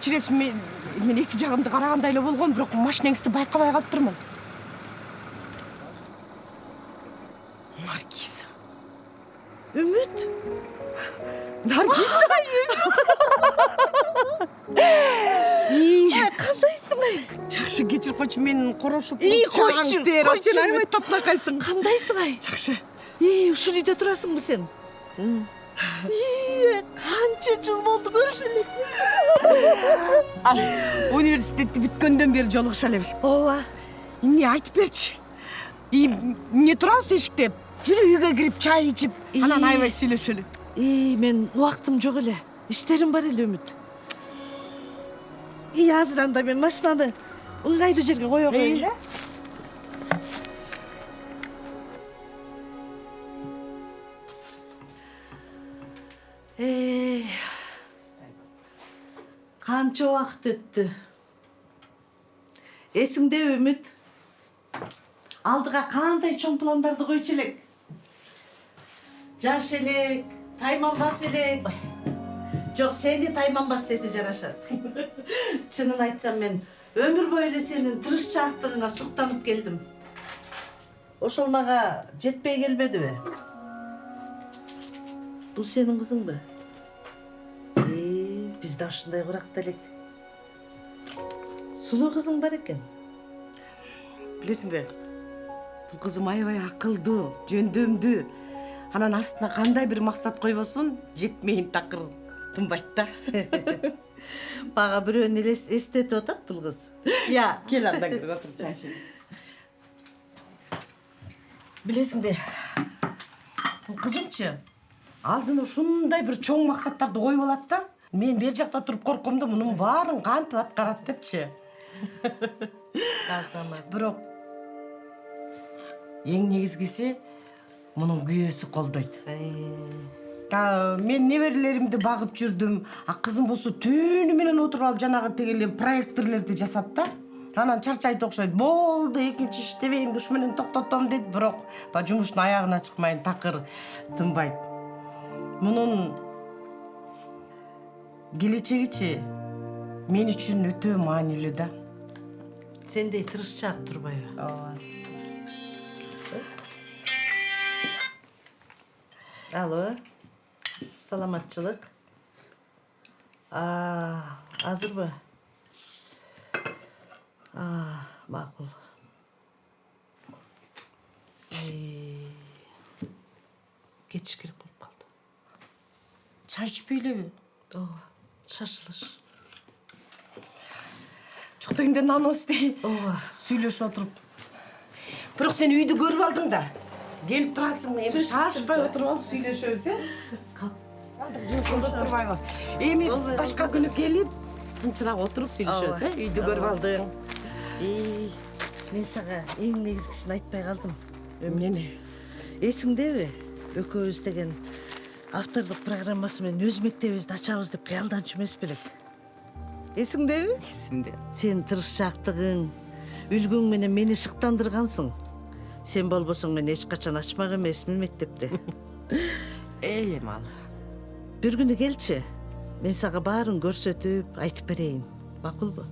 кечиресиз, мен эки жагымды карагандай эле болгом, бирок машинеңизди байкабай калыптырмын. Наргиза. Үміт. Наргиза. Қандайсың ай? Жакшы, кечирип койчу, мен корошуп койчу. Сен аябай татынакайсың. Қандайсың ай? Жакшы. Ушул үйдө турасыңбы сен? Канча жыл болду көрүшөлү. Университетти бүткөндөн бери жолугуша элебиз. Ооба. Эмне айтып берчи? Эмне турабыз эшикте? Жүрү үйгө кирип чай ичип, анан аябай сүйлөшөлү. Мен убактым жок эле. Иштерим бар эле, Үмүт. Азыр анда мен машинаны ыңгайлуу жерге кое коеюн, Канча убакыт өттү. Эсиңдеби, Үмүт? Алдыга кандай чоң пландарды койчу элек? Жаш элек, тайманбас элек. Жок, сени тайманбас десе жарашат. Чынын айтсам, мен өмүр бою эле сенин тырышчаактыгыңа суктанып келдим. Ошол мага жетпей келбедиби? Бул сенин кызыңбы? Бизде ушундай куракта элек сулуу кызың бар экен. Билесиңби? Бул кызым аябай акылдуу, жөндөмдүү. Анан астына кандай бир максат койбосун, жетмейин такыр тынбайт да. Мага бирөөнү эле эстетип атат бул кыз. Я, Кел андан кирип отуруп чай ичели. Билесиңби? Бул кызымчы алдына ушундай бир чоң максаттарды коюп алат да. Мен бер жакта туруп корком да, мунун баарын кантип аткарат депчи. Азамат. Бирок эң негизгиси мунун күйөөсү колдойт. Мен неберелеримди багып жүрдүм. Кызым болсо түнү менен отуруп алып жанагы тегеле проекторлорду жасат да. Анан чарчайт окшойт. Болду, экинчи иштебейм, ушу менен токтотом дейт, бирок жумуштун аягына чыкмайын такыр тынбайт. Мунун келечегичи мен үчүн өтө маанилүү да. Сендей тырышчаак турбайбы? Ооба. Алло. Саламатчылык. Азырбы? Макул. Кетиш керек болуп калды. Чай ичпей элеби? Ооба. Шашлыш. Жок дегенде наноз дей. Ооба. Сүйлөшүп отуруп. Бирок сен үйдү көрүп алдың да. Келип турасың, эми шашпай отуруп алып сүйлөшөбүз, Жумушунда турбайбы? Эми башка күнү келип, тынчыраак отуруп сүйлөшөбүз, Үйдү көрүп алдың. Мен сага эң негизгисин айтпай калдым. Эмнени? Эсиңдеби? Экөөбүз деген автордук программасы менен өз мектебибизди ачабыз деп кыялданчу эмес белек? Эсиңдеби? Эсимде. Сен тырышчаактыгың, үлгүң менен мени шыктандыргансың. Сен болбосоң мен эч качан ачмак эмесмин мектепти. Эми ал. Бир күнү келчи. Мен сага баарын көрсөтүп, айтып берейин. Макулбу?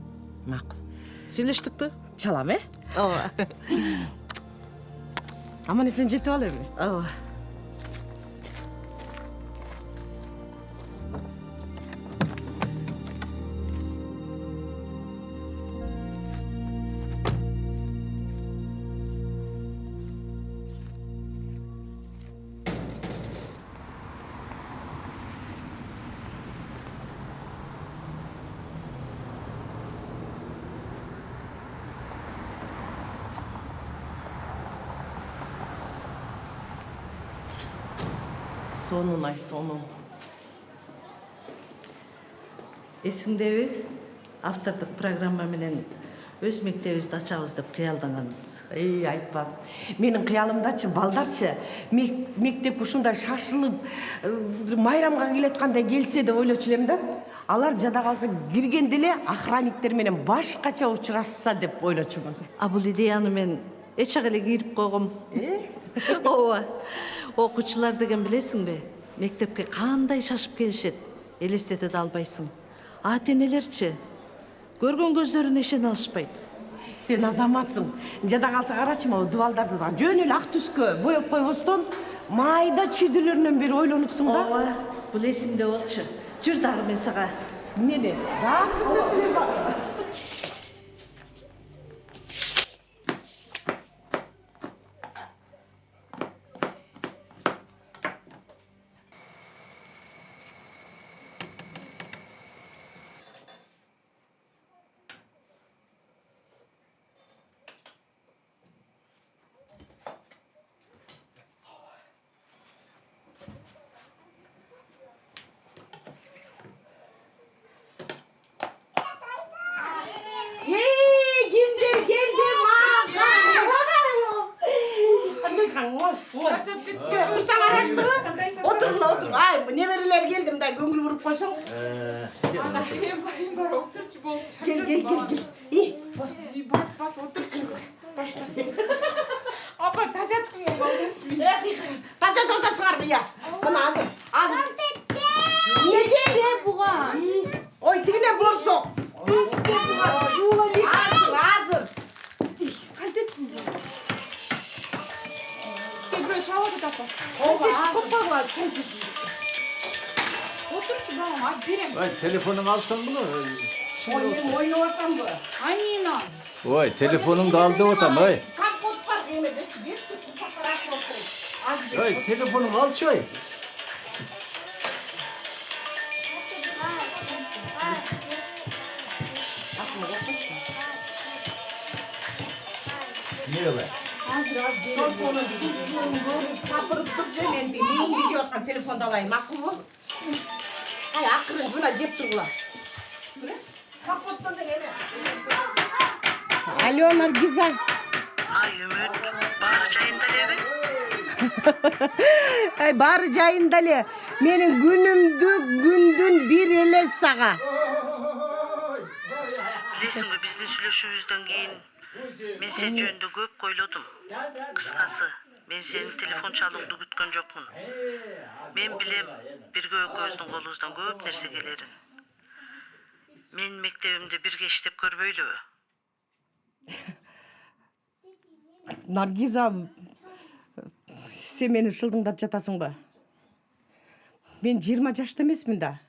Макул. Сүйлөштүкпү? Чалам, Ооба. Аман эсен жетип ал эми. Ооба. Сонун ай, сонун. Эсиңдеби? Автордук программа менен өз мектебибизди ачабыз деп кыялданганыбыз. Айтпа. Менин кыялымдачы балдарчы мектепке ушундай шашылып, майрамга келаткандай келсе деп ойлочу элем да. Алар жада калса киргенде эле охранниктер менен башкача учурашса деп ойлочумун. Бул идеяны мен эчак эле кирип койгом. Ооба. Окуучулар деген билесиңби? Мектепке кандай шашып келишет, элестете да албайсың. ата энелерчи көргөн көздөрүнө ишене алышпайт. Сен азаматсың. Жада калса карачы, могу дубалдарды да жөн эле ак түскө боеп койбостон майда чүйдөлөрүнөн бери ойлонупсуң да. Ооба, бул эсимде болчу. Жүр дагы мен сага. Эмне? Дагы Kimdir geldi Çarşaf ketip Sen araştır. Otur la otur. Ay neveriler geldim de göngül vurup koysun. Barayım var oturç bol. Gel. İyi. Bas oturç. Bas. Apa tajattın mı balgırç mı? Kaça dolda sığar mı ya? Bana hazır. Nece ne buğa? Oy tine borso. Hazır. Kaldet mi? Gel buraya çağla git apa. Ova hazır. Oturç babam az birem. Vay telefonunu alsın bunu. Oyunu ortam bu. Annina. Vay telefonum da aldı ortam vay. Kampot var yemedi. Bir çık ufaklar aklı oturayım. Az bir. Vay telefonumu al çoy. Niye öyle? Telefonu tuzsun, sapırıp dur cömendi. Neyin gidiyor kan telefonda alayım. Makul bu. Ay akırın buna cep durula. Kapottan da gene. Alo Nargiza. Ay Ümit, bağıracağında evi. Ay bari jayındale. Menin gündün bir ele sağa. Bilesің бе, біздің сүйлөшүүбүздөн кийин мен сен жөнүндө көп ойлодум. Кыскасы, мен сенин телефон чалууңду күткөн жокмун. Мен билем, бирге экөөбүздүн колубуздан көп нерсе келерин. Мен мектебимде бирге иштеп көрбөйлүбү? Наргиза, sen meni шылдыңдап жатасың ба? Мен 20 жашта эмесмин да.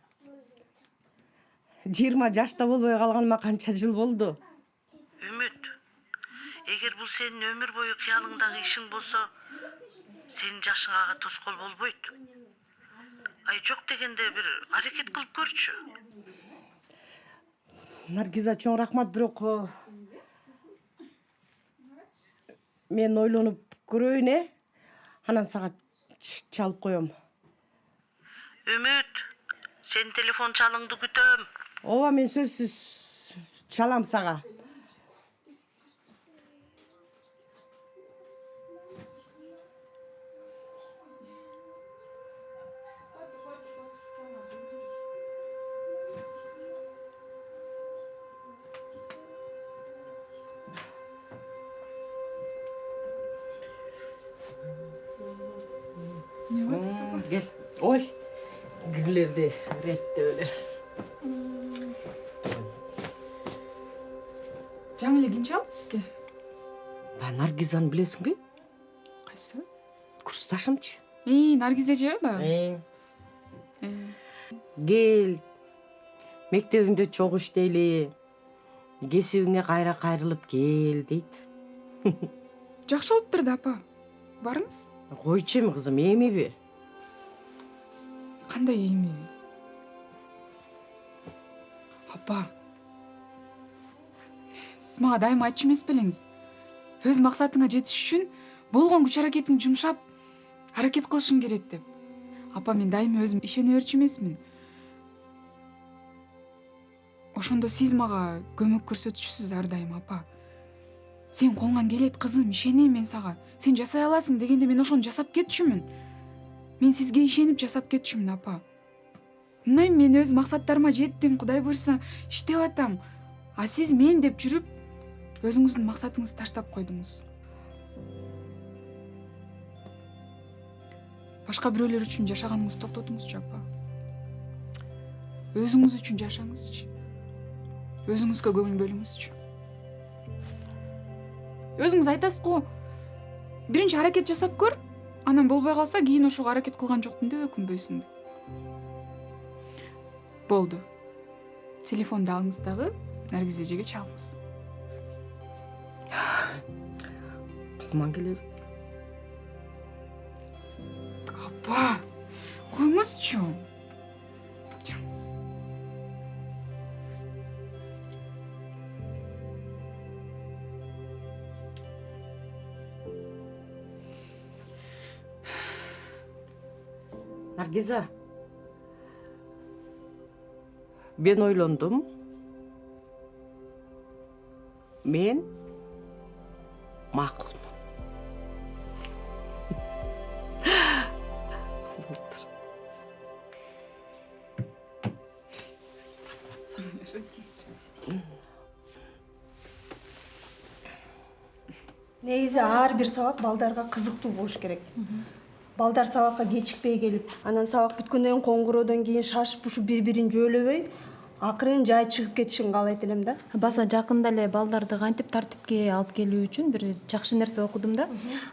20 жашта болбой калганыма канча жыл болду. Үмүт, эгер бул сенин өмүр бою кыялыңдагы ишиң болсо, сенин жашыңа ага тоскоол болбойт. Ай жок дегенде бир аракет кылып көрчү. Наргиза, чоң рахмат, бирок мен ойлонуп көрөйүн, анан сага чалып коем. Үмүт, сенин телефон чалыңды күтөм. Ооба, мен сөзсүз чалам сага. Ne var sabah? Gel. Oy. Kızlar de redde öyle. Жаңы эле ким чалды сизге? Ben Nargiza'nı bilesin mi? Кайсы? Kursdaşımçı. Наргиза жебі? Gel. Mektebimde çok işteyli. Кесибиңе кайра кайрылып кел дейт. Жакшы болуптур да апа. Барыңыз. Койчу эми кызым, эмиби? Кандай эми? Апа. Сиз мага дайыма айтчу эмес белеңиз? Өз максатыңа жетиш үчүн болгон күч аракетиңди жумшап, аракет кылышың керек деп. Апа, мен дайыма өзүм ишене берчү эмесмин. Ошондо сиз мага көмөк көрсөтүшүсүз ар дайым, апа. Сен колуңан келет кызым, ишенем мен сага. Сен жасай аласың дегенде мен ошону жасап кетчүмүн. Мен сизге ишенип жасап кетчүмүн, апа. Мына мен өз максаттарыма жеттим, Кудай буйрса иштеп атам. А сиз мен деп жүрүп, өзүңүздүн максатыңызды таштап койдуңуз. Башка бирөөлөр үчүн жашаганыңызды токтотуңузчу, апа. өзүңүз үчүн жашаңызчы. Өзүңүзгө көңүл бөлүңүзчү. Өзүңүз айтасыз го, биринчи аракет жасап көр, анан болбой калса кийин ошого аракет кылган жокмун деп өкүнбөйсүң да. Болду. Телефонду алыңыз дагы Наргиз эжеге чалыңыз. Колуман келеби? Апа, коюңузчу. Чалыңыз. Наргиза, ben ойлондум. Мен макулмун. Болуптур. Негизи ар бир сабак балдарга кызыктуу болуш керек. Балдар сабакка кечикпей келип, анан сабак бүткөндөн кийин коңгуроодон кийин шашып ушуп бири-бирин жөөлөбөй, акырын жай чыгып кетишин каалайт элем да. Баса жакында эле балдарды кантип тартипке алып келүү үчүн бир жакшы нерсе окудум да.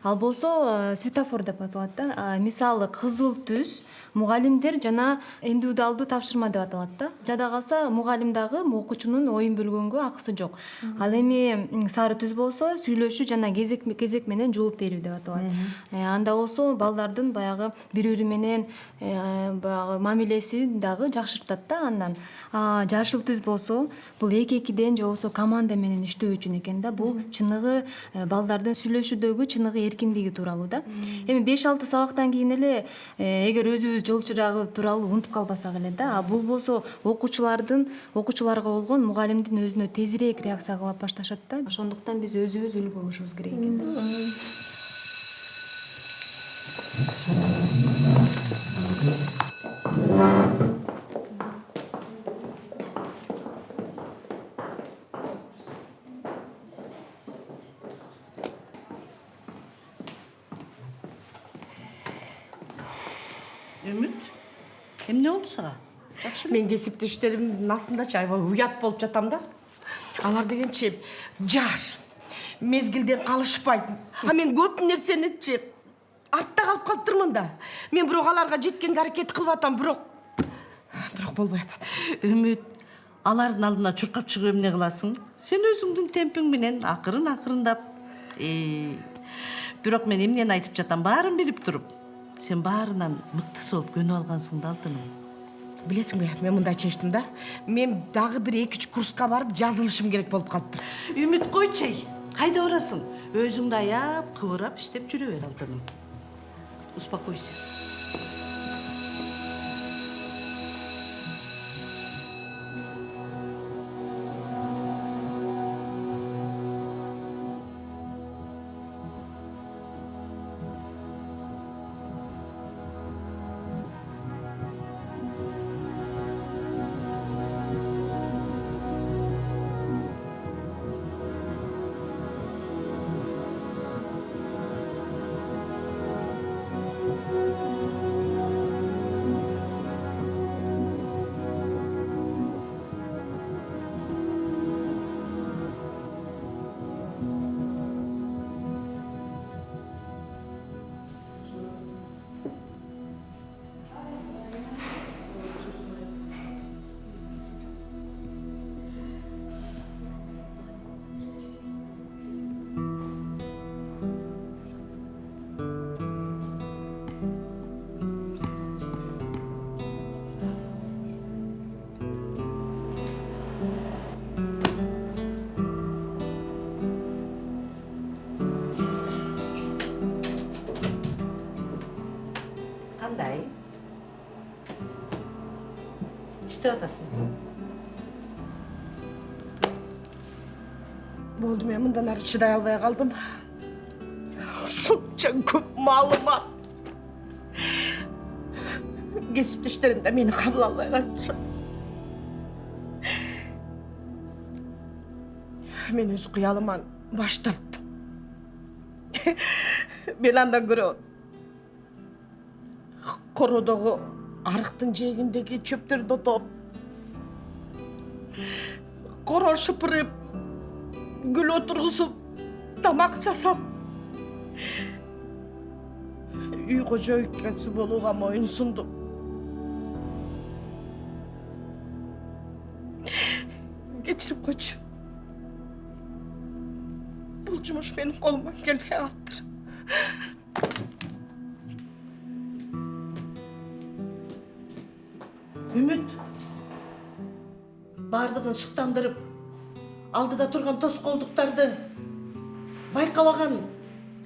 Ал болсо светофор деп аталат да. Мисалы кызыл түс мугалимдер жана индивидуалдуу тапшырма деп аталат да. Жада калса мугалим дагы окуучунун оюн бөлгөнгө акысы жок. Ал эми сары түс болсо сүйлөшүү жана кезек менен жооп берүү деп аталат. Анда болсо балдардын баягы бири-бири менен баягы мамилесин дагы жакшыртат да андан. Жашыл түз болсо бул эки-экиден же болбосо команда менен иштөө үчүн экен да. Бул чыныгы балдардын сүйлөшүүдөгү чыныгы эркиндиги тууралуу да. Эми 5-6 сабактан кийин эле эгер өзүбүз жол чырагы тууралуу унутуп калбасак эле да. Бул болсо окуучуларга болгон мугалимдин өзүнө тезирээк реакция кыла башташат да. Ошондуктан биз өзүбүз үлгү болушубуз керек экен да. Үмүт, эмне болду сага? Мен кесиптештеримдин астындачы аябай уят болуп жатам да. Алар дегенчи жаш, мезгилден калышпайт. Мен көп нерсеничи артта калып калыптырмын да. Мен бирок аларга жеткенге аракет кылып атам, бирок болбой атат. Үмүт, алардын алдына чуркап чыгып эмне кыласың? Сен өзүңдүн темпиң менен акырындап. Бирок мен эмнени айтып жатам, баарын билип туруп. Сен баарынан мыктысы болуп көнүп алгансың да алтыным. Билесиңби, мен мындай чечтим да. Мен дагы бир 2-3 курска барып жазылышым керек болуп калыптыр. Үмүт койчу, кайда барасың? Өзүңдү аяп, кыбырап иштеп жүрө бер алтыным. Успокойся. Кандай? İşte odasın. Болду, мен мындан ары чыдай албай калдым. Ушунча көп маалымат. Кесиптештерим да мени кабыл албай калышат. Мен өз кыялыман баш тарттым. Мен андан көрө короодогу арыктын жээгиндеги чөптөрдү отоп коро шыпырып, гүл отургузуп, тамак жасап, үй кожойкасы болууга моюн сундум. Кечирип койчу. Бул жумуш менин колумдан келбей калыптыр. Үмүт бардыгын шыктандырып, алдыда турган тоскоолдуктарды байкабаган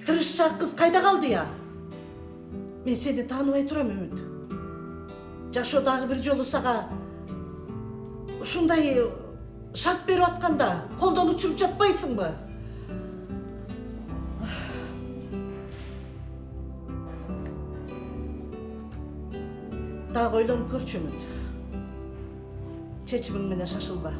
тырышчаак кыз кайда калды я? Мен сени тааныбай турам, Үмүт. Жашоо дагы бир жолу сага ушундай шарт берип атканда колдон учуруп жатпайсыңбы? Дагы ойлонуп көрчү, Үмүт. Чечимиң менен шашылба.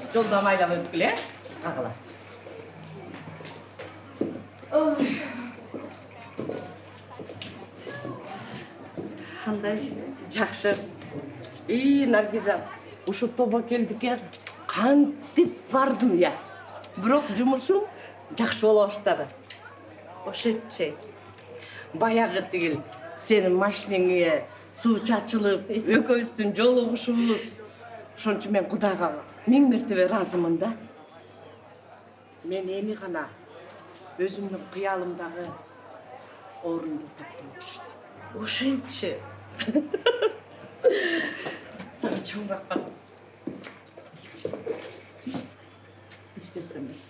Жолда майлап өтүп келе, кагыла. Кандай? Жакшы. Наргиза, ушу тоба келдикке кантип бардым я. Бирок жумушум жакшы боло баштады. Ошентчи. Баягы тигил сенин машинеңе суу чачылып, экөөбүздүн жолугушубуз. Ошон үчүн мен Кудайга 1000 мертебе ыраазымын да. Мен эми гана өзүмдүн кыялымдагы орунду таптым окшойт. Ошентчи. Сага чоң рахмат. İsterseniz.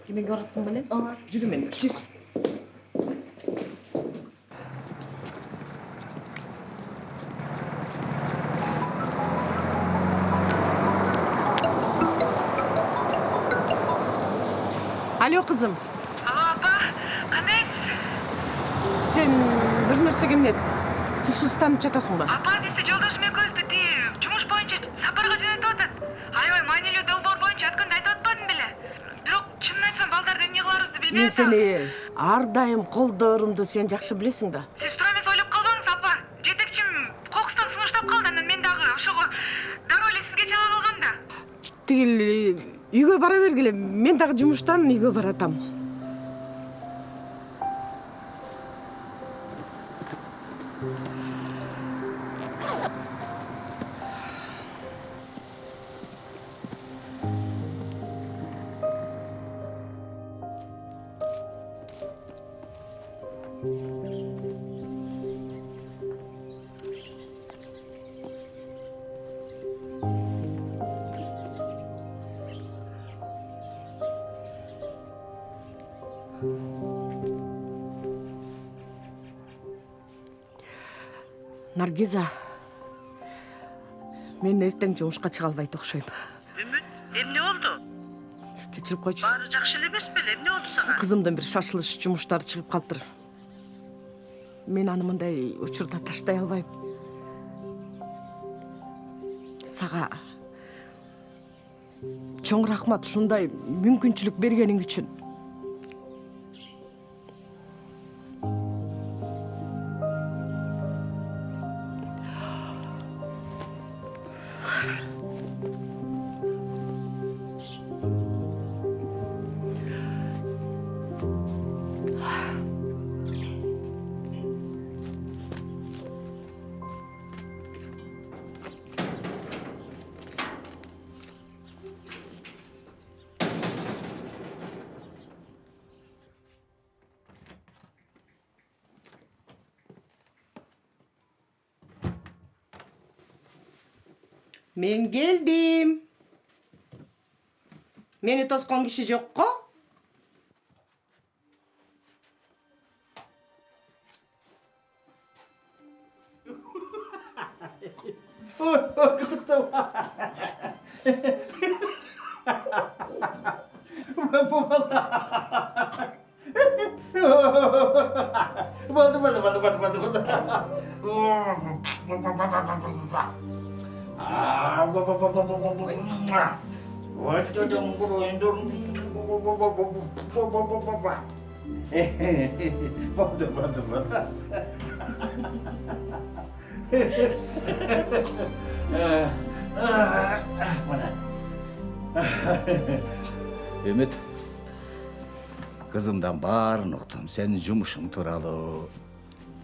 Kime görüntüm böyle? Жүрү менен. Жүр. Alo kızım. Alo апа, кандайсыз? Sen bir нерсеге эмне тышыстанып жатасың ба? Апа, бизди жолдошум экөөбүздү жумуш боюнча сапарга жөнөтүп атат. Аябай маанилүү долбоор боюнча өткөндө айтып атпадым беле. Бирок чынын айтсам балдарды эмне кыларыбызды билбей Мен атабыз. сени ар дайым колдоорумду сен жакшы билесиң да. Сиз тура эмес ойлоп калбаңыз, апа. Жетекчим кокустан сунуштап калды, анан мен дагы ошого дароо эле сизге чала калгам да. Тигил үйгө бара бергиле. Мен дагы жумуштан үйгө баратам. Наргиза, мен эртең жумушка чыга албайт окшойм. Үмүт, эмне болду? Кечирип койчу. Баары жакшы эле эмес беле? Эмне болду сага? Кызымдын бир шашылыш жумуштары чыгып калыптыр. Мен аны мындай учурда таштай албайм. Сага чоң рахмат ушундай мүмкүнчүлүк бергениң үчүн. Мен geldim. Meni toskon kişi yok ko? Gıdıktım. Oldu. Ümit, kızımdan baарын uqtum. Senin jumuşun turalı,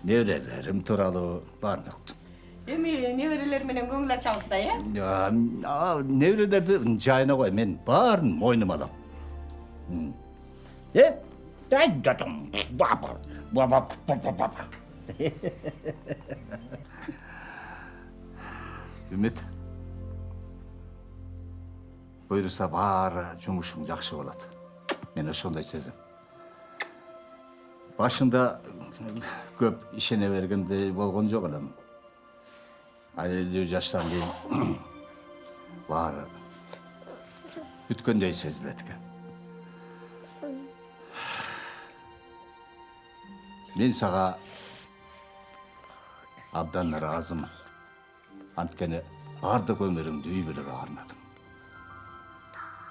nevrelerim turalı baарын uqtum. Эми неберелер менен көңүл ачабыз да, э? Nevrelerdi жайына қой, мен барын мойныма алам. Ümit, бұйырса бары жұмышың жақсы болады. Мен ошондой сезем. Башында көп ишене бергенде болгон жок элем. 50 жаштан кийин баары бүткөндөй сезилет экен. Мен сага абдан ыраазымын. Анткени бардык өмүрүмдү үй бүлөгө арнадым.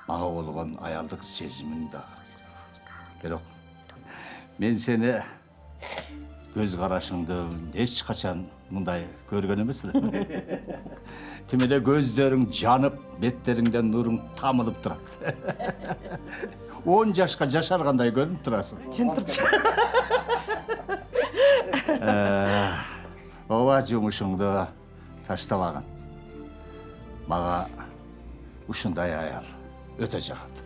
Мага болгон аялдык сезимиң дагы. Бирок мен сени көз карашыңды эч качан мындай көргөн эмес элем. Тим эле көздөрүң жанып, беттериңден нуруң тамылып турат. 10 жашка жашаргандай көрүнүп турасың. Чынтырчы. Ооба жумушуңду таштабагын. Мага ушундай аял өтө жагат.